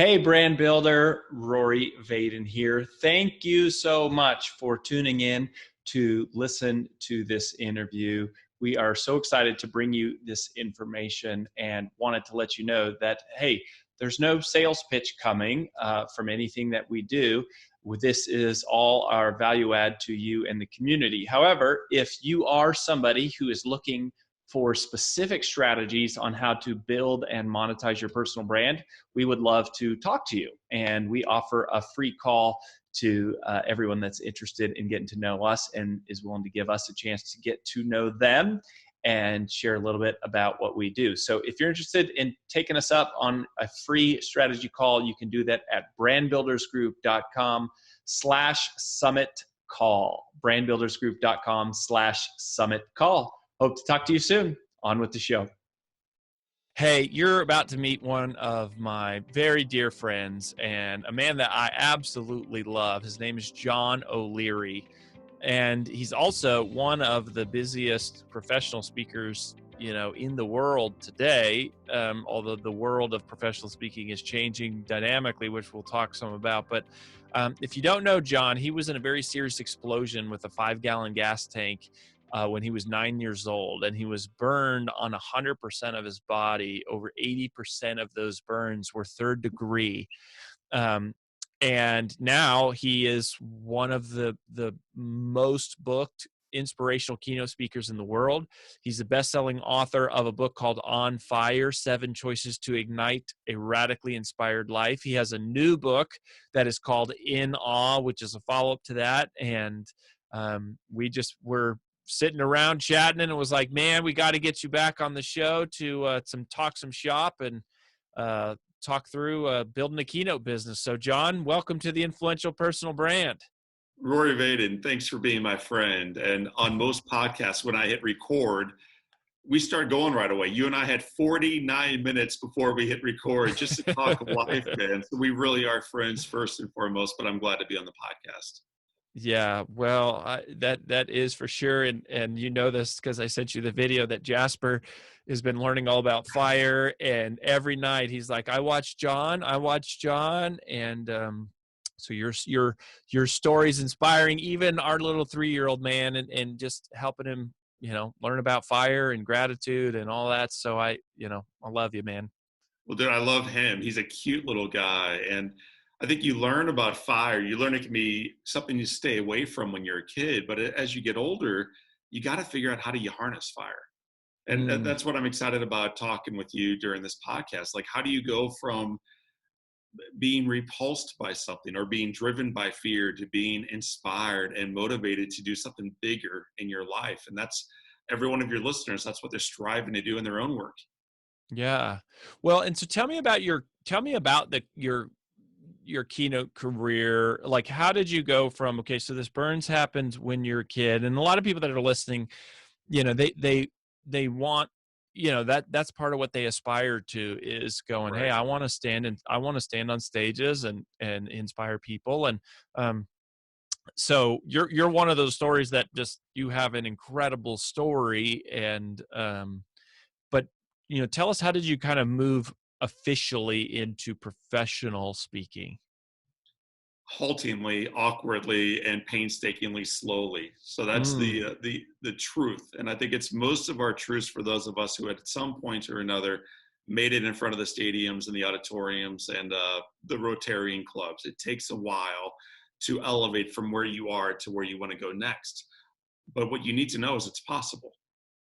Hey, brand builder, Rory Vaden here. Thank you so much for tuning in to listen to this interview. We are so excited to bring you this information and wanted to let you know that, hey, there's no sales pitch coming from anything that we do. This is all our value add to you and the community. However, if you are somebody who is looking for specific strategies on how to build and monetize your personal brand, we would love to talk to you. And we offer a free call to everyone that's interested in getting to know us and is willing to give us a chance to get to know them and share a little bit about what we do. So if you're interested in taking us up on a free strategy call, you can do that at brandbuildersgroup.com/summit call. brandbuildersgroup.com/summit call. Hope to talk to you soon. On with the show. Hey, you're about to meet one of my very dear friends and a man that I absolutely love. His name is John OLeary, and he's also one of the busiest professional speakers, in the world today. Although the world of professional speaking is changing dynamically, which we'll talk some about. But if you don't know John, he was in a very serious explosion with a 5-gallon gas tank when he was 9 years old, and he was burned on 100% of his body. Over 80% of those burns were third degree. And now he is one of the most booked inspirational keynote speakers in the world. He's the best-selling author of a book called On Fire, 7 Choices to Ignite a Radically Inspired Life. He has a new book that is called In Awe, which is a follow-up to that. And we're sitting around chatting, and it was like, man, we got to get you back on the show to talk some shop and talk through building a keynote business. So John, welcome to the Influential Personal Brand. Rory Vaden, thanks for being my friend. And on most podcasts, when I hit record, we start going right away. You and I had 49 minutes before we hit record just to talk life, man. So we really are friends first and foremost, but I'm glad to be on the podcast. Yeah, well, that is for sure. And you know this because I sent you the video that Jasper has been learning all about fire. And every night he's like, I watch John. And so your story's inspiring even our little 3-year-old man, and just helping him, learn about fire and gratitude and all that. So I love you, man. Well, dude, I love him. He's a cute little guy. And I think you learn about fire. You learn it can be something you stay away from when you're a kid. But as you get older, you got to figure out how do you harness fire. And that's what I'm excited about talking with you during this podcast. Like, how do you go from being repulsed by something or being driven by fear to being inspired and motivated to do something bigger in your life? And that's every one of your listeners. That's what they're striving to do in their own work. Yeah. Well, and so tell me about your keynote career. Like, how did you go from, okay, so this burns happened when you're a kid, and a lot of people that are listening, they want, that's part of what they aspire to, is going, Right. hey, I want to stand on stages and inspire people. And so you're one of those stories that just, you have an incredible story. And but tell us, how did you kind of move officially into professional speaking? Haltingly, awkwardly, and painstakingly slowly. So that's the truth. And I think it's most of our truths for those of us who at some point or another made it in front of the stadiums and the auditoriums and the Rotarian clubs. It takes a while to elevate from where you are to where you want to go next. But what you need to know is it's possible.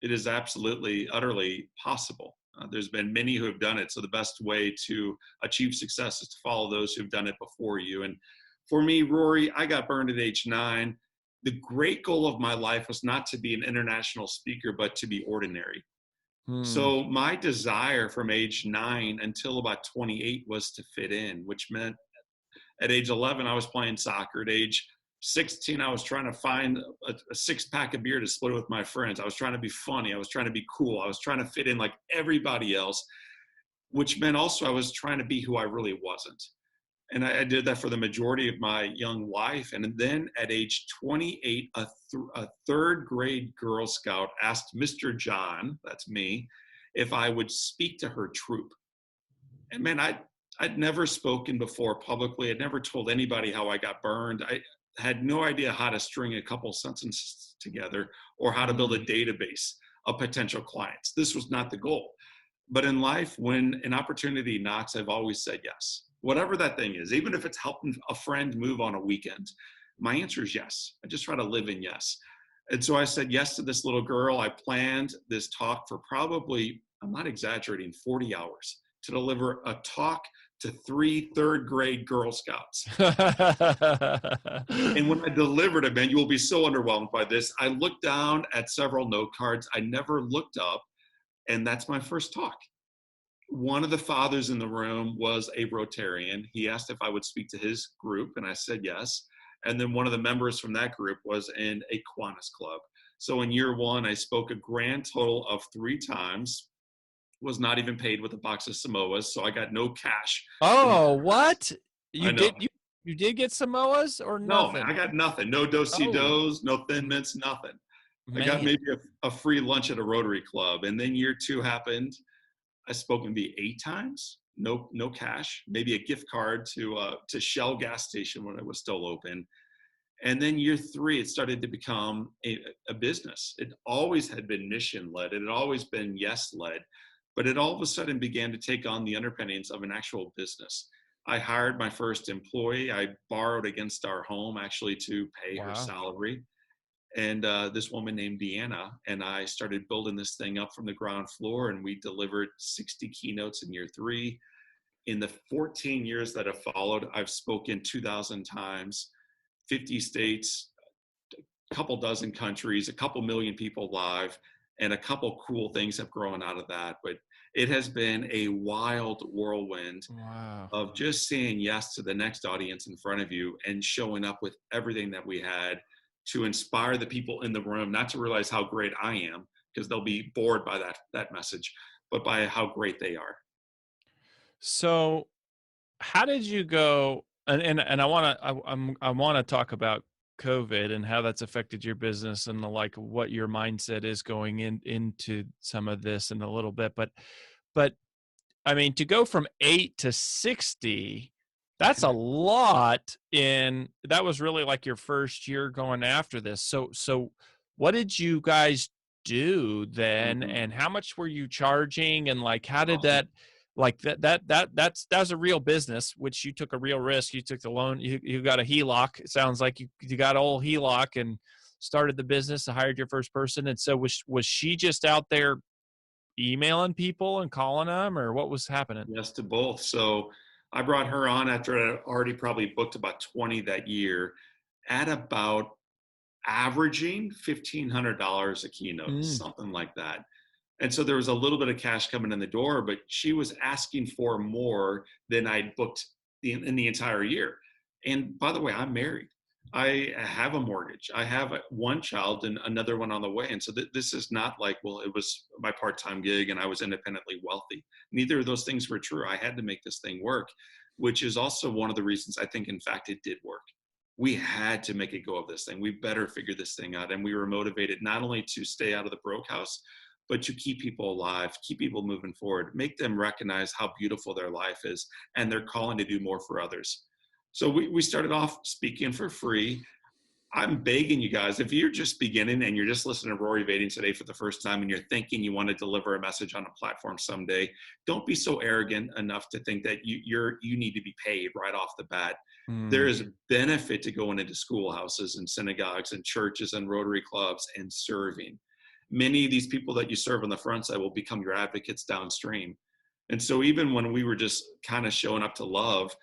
It is absolutely, utterly possible. There's been many who have done it. So the best way to achieve success is to follow those who've done it before you. And for me, Rory, I got burned at age 9. The great goal of my life was not to be an international speaker, but to be ordinary. So my desire from age 9 until about 28 was to fit in, which meant at age 11, I was playing soccer. At age 16, I was trying to find a 6-pack of beer to split with my friends. I was trying to be funny. I was trying to be cool. I was trying to fit in like everybody else, which meant also I was trying to be who I really wasn't. And I did that for the majority of my young life. And then at age 28, a third grade Girl Scout asked Mr. John, that's me, if I would speak to her troop. And man, I'd never spoken before publicly. I'd never told anybody how I got burned. I had no idea how to string a couple sentences together or how to build a Mm. database of potential clients. This was not the goal. But in life, when an opportunity knocks, I've always said yes. Whatever that thing is, even if it's helping a friend move on a weekend, my answer is yes. I just try to live in yes. And so I said yes to this little girl. I planned this talk for probably, I'm not exaggerating, 40 hours to deliver a talk to 3 third-grade Girl Scouts. And when I delivered it, man, you will be so underwhelmed by this. I looked down at several note cards. I never looked up, and that's my first talk. One of the fathers in the room was a Rotarian. He asked if I would speak to his group, and I said yes. And then one of the members from that group was in a Kiwanis club. So in year one, I spoke a grand total of 3 times, was not even paid with a box of Samoas, so I got no cash for my Oh, efforts. what? I You know. did you did get Samoas or No, man, nothing? I got nothing. No Oh, do-si-dos, no Thin Mints, nothing. I got man. maybe a free lunch at a Rotary Club. And then year two happened. I spoke maybe 8 times, no cash, maybe a gift card to Shell gas station when it was still open. And then year three, it started to become a business. It always had been mission led. It had always been yes led, but it all of a sudden began to take on the underpinnings of an actual business. I hired my first employee. I borrowed against our home actually to pay her Wow. salary. And this woman named Deanna and I started building this thing up from the ground floor, and we delivered 60 keynotes in year three. In the 14 years that have followed, I've spoken 2,000 times, 50 states, a couple dozen countries, a couple million people live, and a couple cool things have grown out of that. But it has been a wild whirlwind Wow. of just saying yes to the next audience in front of you and showing up with everything that we had to inspire the people in the room, not to realize how great I am, because they'll be bored by that message, but by how great they are. So, how did you go and I want to I want to talk about COVID and how that's affected your business and like what your mindset is going into some of this in a little bit, but I mean, to go from 8 to 60, that's a lot that was really like your first year going after this. So what did you guys do then, Mhm. and how much were you charging, and like how did Awesome. that like that was a real business, which you took a real risk. You took the loan, you got a HELOC. It sounds like you got a whole HELOC and started the business and hired your first person. And so was she just out there emailing people and calling them, or what was happening? Yes to both. So I brought her on after I already probably booked about 20 that year at about averaging $1,500 a keynote, Mm. something like that. And so there was a little bit of cash coming in the door, but she was asking for more than I'd booked in the entire year. And by the way, I'm married. I have a mortgage. I have one child and another one on the way. And so this is not like, well, it was my part-time gig and I was independently wealthy. Neither of those things were true. I had to make this thing work, which is also one of the reasons I think, in fact, it did work. We had to make a go of this thing. We better figure this thing out. And we were motivated not only to stay out of the broke house, but to keep people alive, keep people moving forward, make them recognize how beautiful their life is and they're calling to do more for others. So we started off speaking for free. I'm begging you guys, if you're just beginning and you're just listening to Rory Vading today for the first time and you're thinking you want to deliver a message on a platform someday, don't be so arrogant enough to think that you need to be paid right off the bat. There Mm. is benefit to going into schoolhouses and synagogues and churches and Rotary clubs and serving. Many of these people that you serve on the front side will become your advocates downstream. And so even when we were just kind of showing up to love,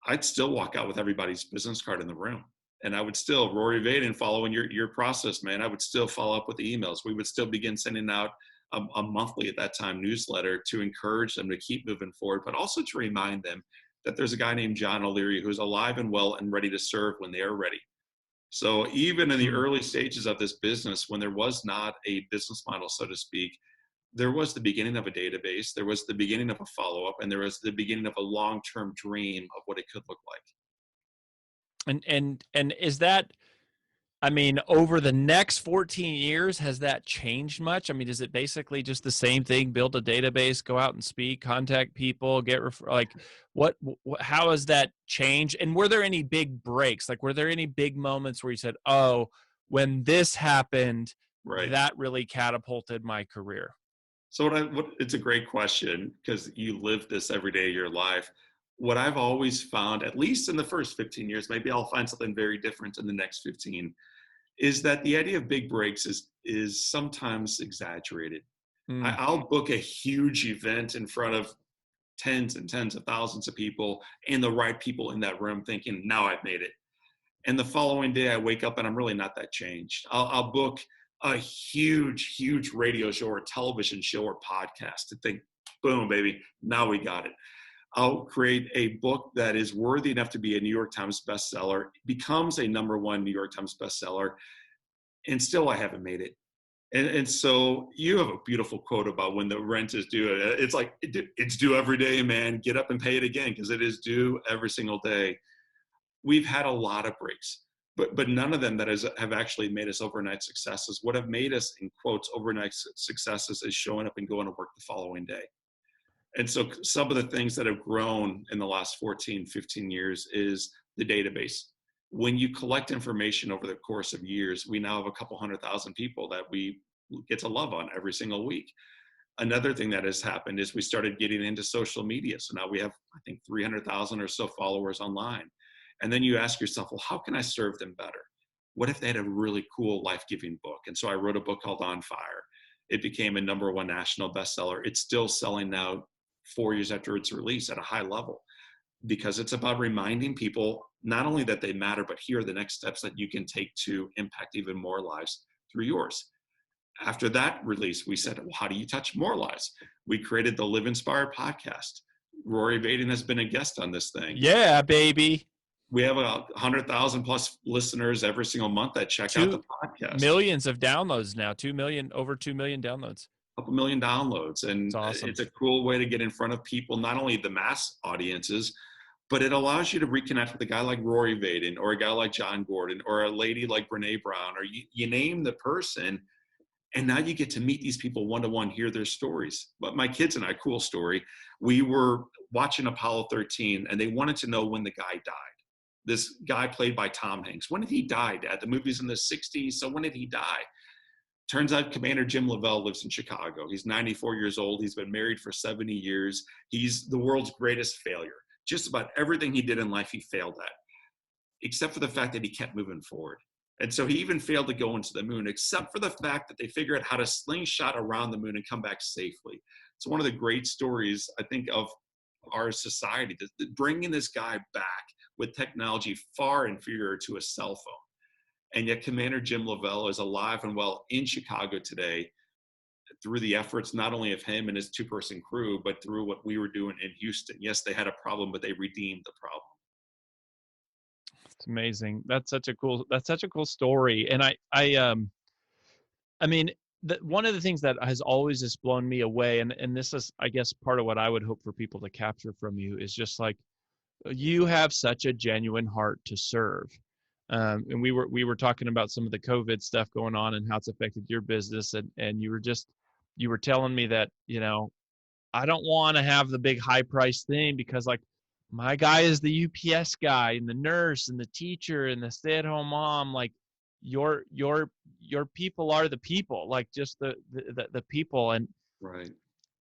I'd still walk out with everybody's business card in the room. And I would still, Rory Vaden, following your process, man, I would still follow up with the emails. We would still begin sending out a monthly at that time newsletter to encourage them to keep moving forward, but also to remind them that there's a guy named John O'Leary who's alive and well and ready to serve when they are ready. So even in the Mm. early stages of this business, when there was not a business model, so to speak, there was the beginning of a database, there was the beginning of a follow-up, and there was the beginning of a long-term dream of what it could look like. And is that I mean, over the next 14 years, has that changed much? I mean, is it basically just the same thing? Build a database, go out and speak, contact people, like how has that changed? And were there any big breaks? Like, were there any big moments where you said, oh, when this happened, Right. that really catapulted my career? So it's a great question because you live this every day of your life. What I've always found, at least in the first 15 years, maybe I'll find something very different in the next 15, is that the idea of big breaks is sometimes exaggerated. Mm, I'll book a huge event in front of tens and tens of thousands of people and the right people in that room thinking, now I've made it. And the following day I wake up and I'm really not that changed. I'll book a huge radio show or television show or podcast to think, boom, baby, now we got it. I'll create a book that is worthy enough to be a New York Times bestseller, becomes a #1 New York Times bestseller, and still I haven't made it. And so you have a beautiful quote about when the rent is due. It's like, it's due every day, man. Get up and pay it again because it is due every single day. We've had a lot of breaks, but none of them have actually made us overnight successes. What have made us, in quotes, overnight successes is showing up and going to work the following day. And so some of the things that have grown in the last 14, 15 years is the database. When you collect information over the course of years, we now have a couple 100,000 people that we get to love on every single week. Another thing that has happened is we started getting into social media. So now we have, I think, 300,000 or so followers online. And then you ask yourself, well, how can I serve them better? What if they had a really cool life-giving book? And so I wrote a book called On Fire. It became a #1 national bestseller. It's still selling now 4 years after its release at a high level, because it's about reminding people not only that they matter, but here are the next steps that you can take to impact even more lives through yours. After that release, we said, well, how do you touch more lives? We created the Live Inspired podcast. Rory Vaden has been a guest on this thing. yeah, baby. We have 100,000 plus listeners every single month that check out the podcast. Millions of downloads now, 2 million, over 2 million downloads. A couple million downloads. And it's awesome. It's a cool way to get in front of people, not only the mass audiences, but it allows you to reconnect with a guy like Rory Vaden or a guy like John Gordon or a lady like Brene Brown, or you name the person. And now you get to meet these people one-to-one, hear their stories. But my kids and I, cool story, we were watching Apollo 13 and they wanted to know when the guy died. This guy played by Tom Hanks. When did he die, Dad? The movie's in the 60s, so when did he die? Turns out Commander Jim Lovell lives in Chicago. He's 94 years old. He's been married for 70 years. He's the world's greatest failure. Just about everything he did in life, he failed at, except for the fact that he kept moving forward. And so he even failed to go into the moon, except for the fact that they figured out how to slingshot around the moon and come back safely. It's one of the great stories, I think, of our society, bringing this guy back with technology far inferior to a cell phone. And yet Commander Jim Lovell is alive and well in Chicago today through the efforts not only of him and his 2-person crew, but through what we were doing in Houston. Yes, they had a problem, but they redeemed the problem. It's amazing. That's such a cool story. And I mean, one of the things that has always just blown me away, and this is, I guess, part of what I would hope for people to capture from you, is just like, you have such a genuine heart to serve. And we were talking about some of the COVID stuff going on and how it's affected your business. And you were telling me that, I don't want to have the big high price thing because, like, my guy is the UPS guy and the nurse and the teacher and the stay-at-home mom. Like, your people are the people, like just the people. And right.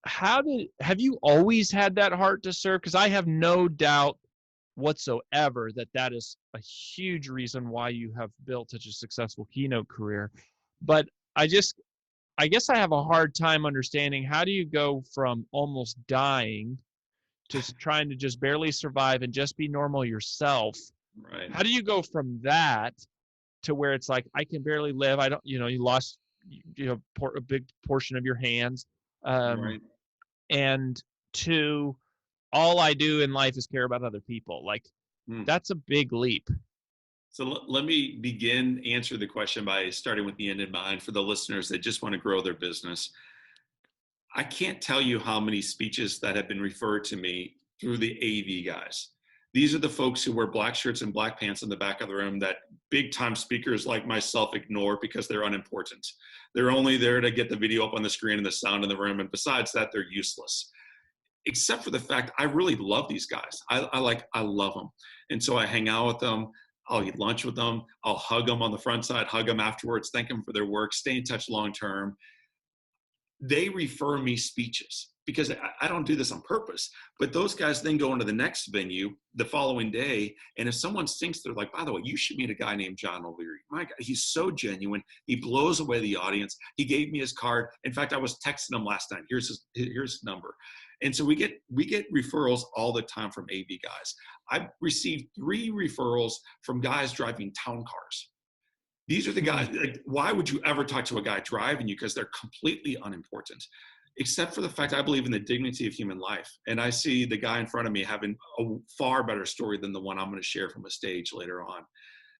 Have you always had that heart to serve? Because I have no doubt whatsoever that is a huge reason why you have built such a successful keynote career. But I guess I have a hard time understanding, how do you go from almost dying to trying to just barely survive and just be normal yourself? Right. How do you go from that to where it's like, I can barely live? I don't, you lost, a big portion of your hands. Right. And to, all I do in life is care about other people. Like, that's a big leap. So let me answer the question by starting with the end in mind for the listeners that just want to grow their business. I can't tell you how many speeches that have been referred to me through the AV guys. These are the folks who wear black shirts and black pants in the back of the room that big time speakers like myself ignore because they're unimportant. They're only there to get the video up on the screen and the sound in the room. And besides that, they're useless. Except for the fact I really love these guys. I love them. And so I hang out with them. I'll eat lunch with them. I'll hug them on the front side, hug them afterwards, thank them for their work, stay in touch long term. They refer me speeches because I don't do this on purpose, but those guys then go into the next venue the following day. And if someone stinks, they're like, by the way, you should meet a guy named John OLeary. My God, he's so genuine. He blows away the audience. He gave me his card. In fact, I was texting him last night. Here's his number. And so we get referrals all the time from AV guys. I've received 3 referrals from guys driving town cars. These are the guys, like, why would you ever talk to a guy driving you? Because they're completely unimportant, except for the fact I believe in the dignity of human life. And I see the guy in front of me having a far better story than the one I'm going to share from a stage later on.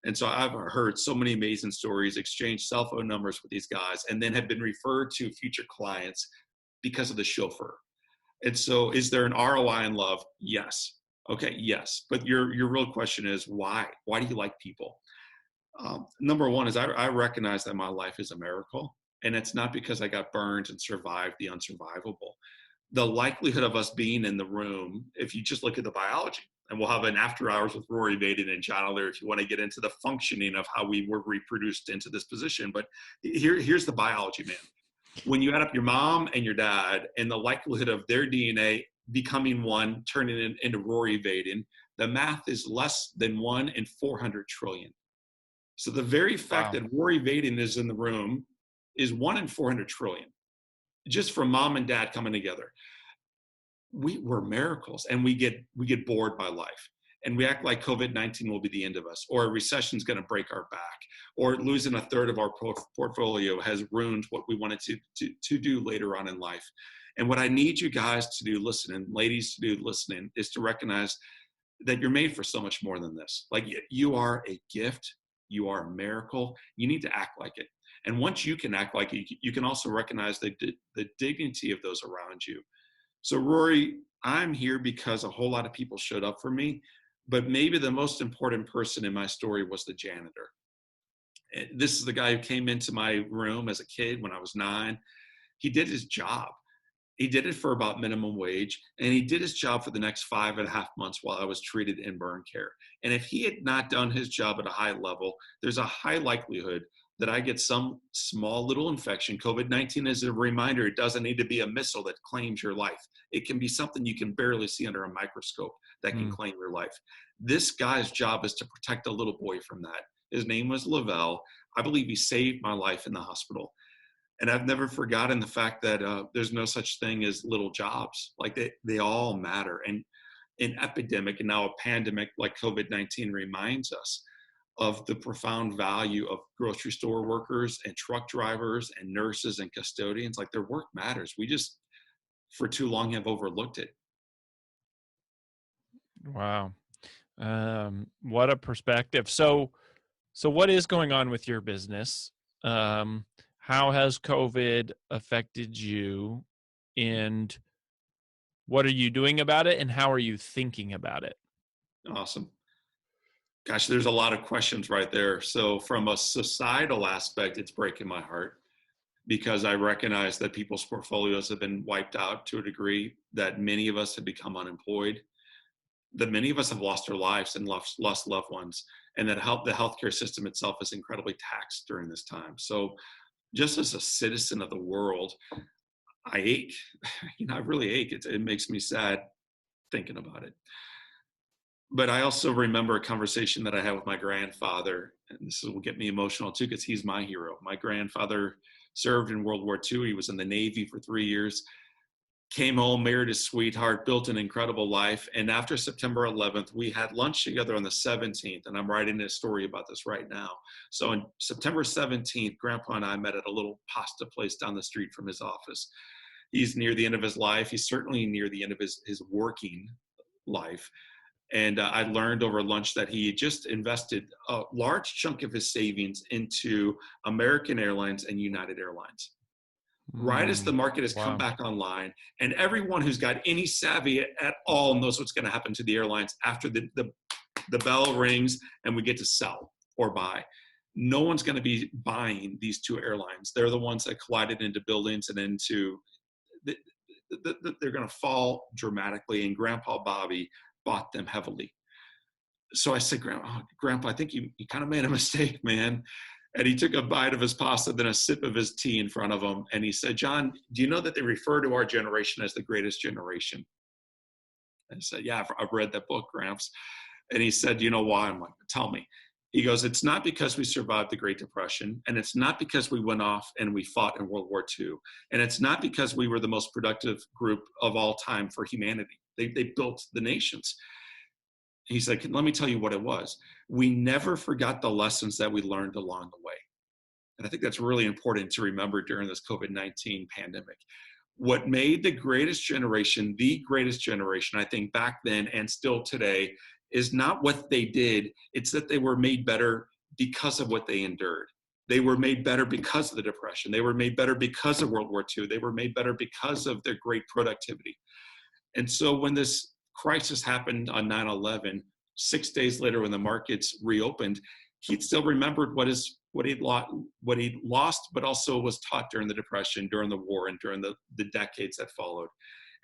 And so I've heard so many amazing stories, exchanged cell phone numbers with these guys, and then have been referred to future clients because of the chauffeur. And so is there an ROI in love? Yes. Okay, yes. But your real question is why? Why do you like people? Number one is I recognize that my life is a miracle, and it's not because I got burned and survived the unsurvivable. The likelihood of us being in the room, if you just look at the biology, and we'll have an after hours with Rory Vaden and John OLeary if you want to get into the functioning of how we were reproduced into this position. But here's the biology, man. When you add up your mom and your dad and the likelihood of their DNA becoming one, turning into Rory Vaden, the math is less than 1 in 400 trillion. So the very fact that Rory Vaden is in the room is 1 in 400 trillion, just from mom and dad coming together. We're miracles, and we get bored by life, and we act like COVID-19 will be the end of us, or a recession is going to break our back, or losing a third of our portfolio has ruined what we wanted to do later on in life. And what I need you guys to do, listening, ladies to do, listening, is to recognize that you're made for so much more than this. Like, you are a gift. You are a miracle. You need to act like it. And once you can act like it, you can also recognize the dignity of those around you. So Rory, I'm here because a whole lot of people showed up for me, but maybe the most important person in my story was the janitor. This is the guy who came into my room as a kid when I was 9. He did his job. He did it for about minimum wage, and he did his job for the next 5.5 months while I was treated in burn care. And if he had not done his job at a high level, there's a high likelihood that I get some small little infection. COVID-19 is a reminder, it doesn't need to be a missile that claims your life. It can be something you can barely see under a microscope that can claim your life. This guy's job is to protect a little boy from that. His name was Lavelle. I believe he saved my life in the hospital. And I've never forgotten the fact that there's no such thing as little jobs. Like they all matter. And an epidemic and now a pandemic like COVID-19 reminds us of the profound value of grocery store workers and truck drivers and nurses and custodians. Like, their work matters. We just, for too long, have overlooked it. Wow. What a perspective. So what is going on with your business? How has COVID affected you, and what are you doing about it, and how are you thinking about it? Awesome. Gosh, there's a lot of questions right there. So from a societal aspect, it's breaking my heart because I recognize that people's portfolios have been wiped out to a degree, that many of us have become unemployed, that many of us have lost our lives and lost loved ones, and that the healthcare system itself is incredibly taxed during this time. So just as a citizen of the world, I ache. I really ache. It makes me sad thinking about it. But I also remember a conversation that I had with my grandfather, and this will get me emotional too, because he's my hero. My grandfather served in World War II. He was in the Navy for 3 years, came home, married his sweetheart, built an incredible life. And after September 11th, we had lunch together on the 17th, and I'm writing a story about this right now. So on September 17th, Grandpa and I met at a little pasta place down the street from his office. He's near the end of his life. He's certainly near the end of his working life. And I learned over lunch that he just invested a large chunk of his savings into American Airlines and United Airlines. right as the market has come Wow. back online. And everyone who's got any savvy at all knows what's going to happen to the airlines after the bell rings and we get to sell or buy. No one's going to be buying these two airlines. They're the ones that collided into buildings and into, they're going to fall dramatically. And Grandpa Bobby bought them heavily. So I said, Grandpa, I think you kind of made a mistake, man. And he took a bite of his pasta, then a sip of his tea in front of him. And he said, John, do you know that they refer to our generation as the greatest generation? And I said, yeah, I've read that book, Gramps. And he said, you know why? I'm like, tell me. He goes, it's not because we survived the Great Depression, and it's not because we went off and we fought in World War II, and it's not because we were the most productive group of all time for humanity. They built the nations. He said, let me tell you what it was. We never forgot the lessons that we learned along the way. And I think that's really important to remember during this COVID-19 pandemic. What made the greatest generation, I think back then and still today, is not what they did. It's that they were made better because of what they endured. They were made better because of the Depression. They were made better because of World War II. They were made better because of their great productivity. And so when this crisis happened on 9/11, 6 days later when the markets reopened, he'd still remembered what he'd lost, but also was taught during the Depression, during the war, and during the decades that followed.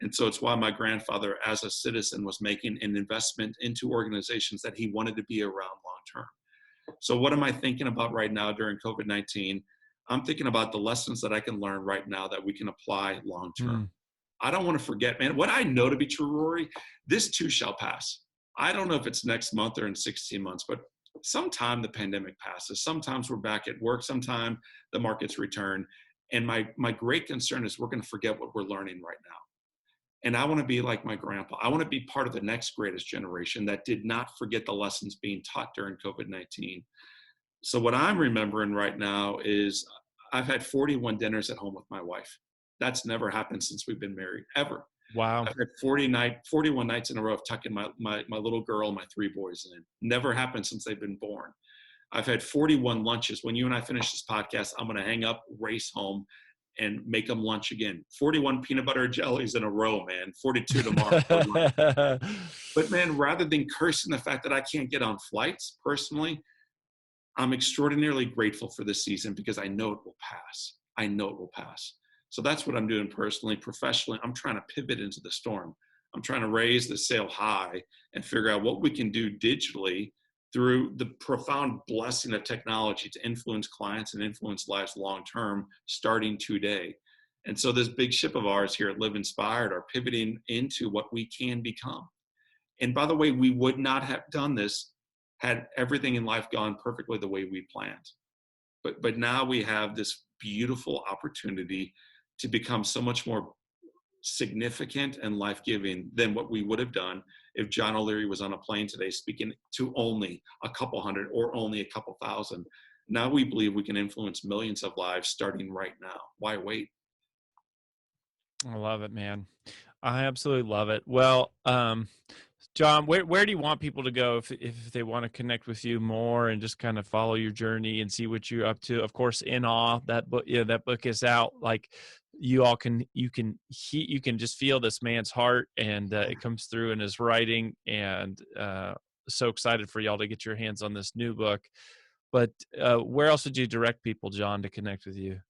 And so it's why my grandfather, as a citizen, was making an investment into organizations that he wanted to be around long term. So what am I thinking about right now during COVID-19? I'm thinking about the lessons that I can learn right now that we can apply long term. I don't want to forget, man, what I know to be true, Rory, this too shall pass. I don't know if it's next month or in 16 months, but sometime the pandemic passes. Sometimes we're back at work. Sometime the markets return. And my great concern is we're going to forget what we're learning right now. And I want to be like my grandpa. I want to be part of the next greatest generation that did not forget the lessons being taught during COVID-19. So what I'm remembering right now is I've had 41 dinners at home with my wife. That's never happened since we've been married, ever. Wow. I've had 41 nights in a row of tucking my little girl and my 3 boys in. Never happened since they've been born. I've had 41 lunches. When you and I finish this podcast, I'm going to hang up, race home, and make them lunch again. 41 peanut butter jellies in a row, man. 42 tomorrow. But man, rather than cursing the fact that I can't get on flights, personally, I'm extraordinarily grateful for this season because I know it will pass. I know it will pass. So that's what I'm doing personally. Professionally, I'm trying to pivot into the storm. I'm trying to raise the sail high and figure out what we can do digitally through the profound blessing of technology to influence clients and influence lives long-term, starting today. And so this big ship of ours here at Live Inspired are pivoting into what we can become. And by the way, we would not have done this had everything in life gone perfectly the way we planned. But now we have this beautiful opportunity to become so much more significant and life-giving than what we would have done if John OLeary was on a plane today speaking to only a couple hundred or only a couple thousand. Now we believe we can influence millions of lives starting right now. Why wait? I love it, man. I absolutely love it. Well, John, where do you want people to go if they want to connect with you more and just kind of follow your journey and see what you're up to? Of course, In Awe, that book, that book is out. Like you can just feel this man's heart, and it comes through in his writing. And so excited for y'all to get your hands on this new book. But where else would you direct people, John, to connect with you?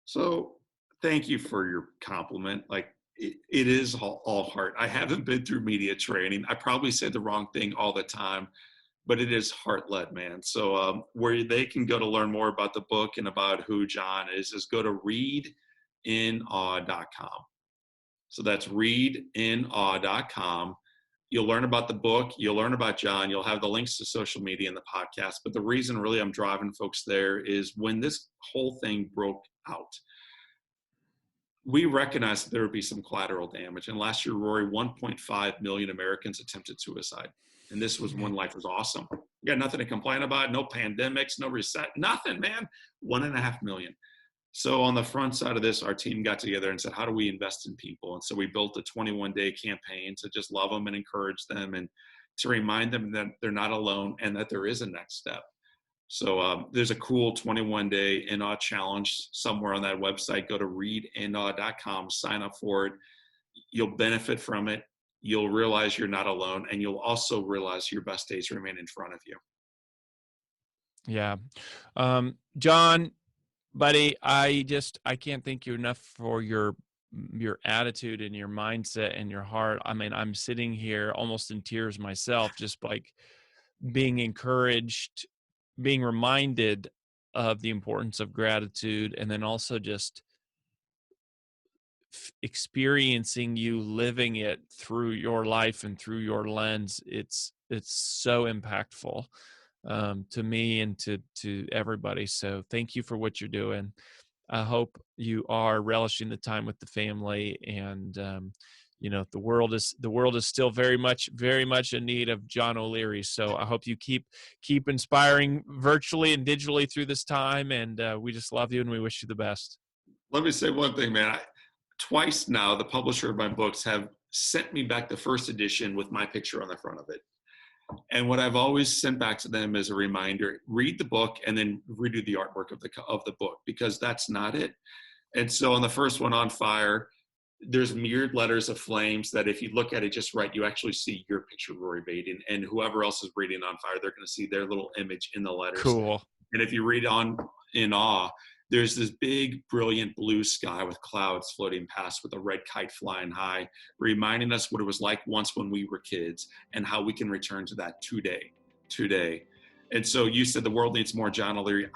So thank you for your compliment. Like it is all heart. I haven't been through media training. I probably say the wrong thing all the time, but it is heart-led, man. So where they can go to learn more about the book and about who John is go to readinawe.com. So that's readinawe.com. You'll learn about the book. You'll learn about John. You'll have the links to social media and the podcast. But the reason really I'm driving folks there is when this whole thing broke out, we recognized that there would be some collateral damage. And last year, Rory, 1.5 million Americans attempted suicide. And this was when life was awesome. We got nothing to complain about, no pandemics, no reset, nothing, man. 1.5 million. So on the front side of this, our team got together and said, how do we invest in people? And so we built a 21-day campaign to just love them and encourage them and to remind them that they're not alone and that there is a next step. So there's a cool 21-day in-awe challenge somewhere on that website. Go to readinawe.com, sign up for it. You'll benefit from it. You'll realize you're not alone, and you'll also realize your best days remain in front of you. Yeah. John, buddy, I can't thank you enough for your attitude and your mindset and your heart. I mean, I'm sitting here almost in tears myself, just like being encouraged, being reminded of the importance of gratitude, and then also just experiencing you living it through your life and through your lens. It's so impactful to me and to everybody. So thank you for what you're doing. I hope you are relishing the time with the family, and the world is still very much in need of John OLeary. So I hope you keep inspiring virtually and digitally through this time. And we just love you and we wish you the best. Let me say one thing, man. Twice now, the publisher of my books have sent me back the first edition with my picture on the front of it. And what I've always sent back to them is a reminder: read the book and then redo the artwork of the book, because that's not it. And so on the first one, On Fire, there's mirrored letters of flames that if you look at it just right, you actually see your picture, Rory Vaden, and whoever else is reading On Fire, they're going to see their little image in the letters. Cool. And if you read On in Awe, there's this big, brilliant blue sky with clouds floating past with a red kite flying high, reminding us what it was like once when we were kids and how we can return to that today. And so you said the world needs more John OLeary.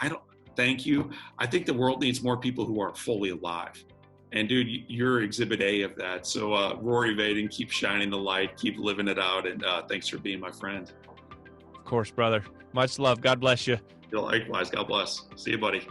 Thank you. I think the world needs more people who are fully alive. And dude, you're exhibit A of that. So Rory Vaden, keep shining the light, keep living it out. And thanks for being my friend. Of course, brother. Much love. God bless you. Likewise. God bless. See you, buddy.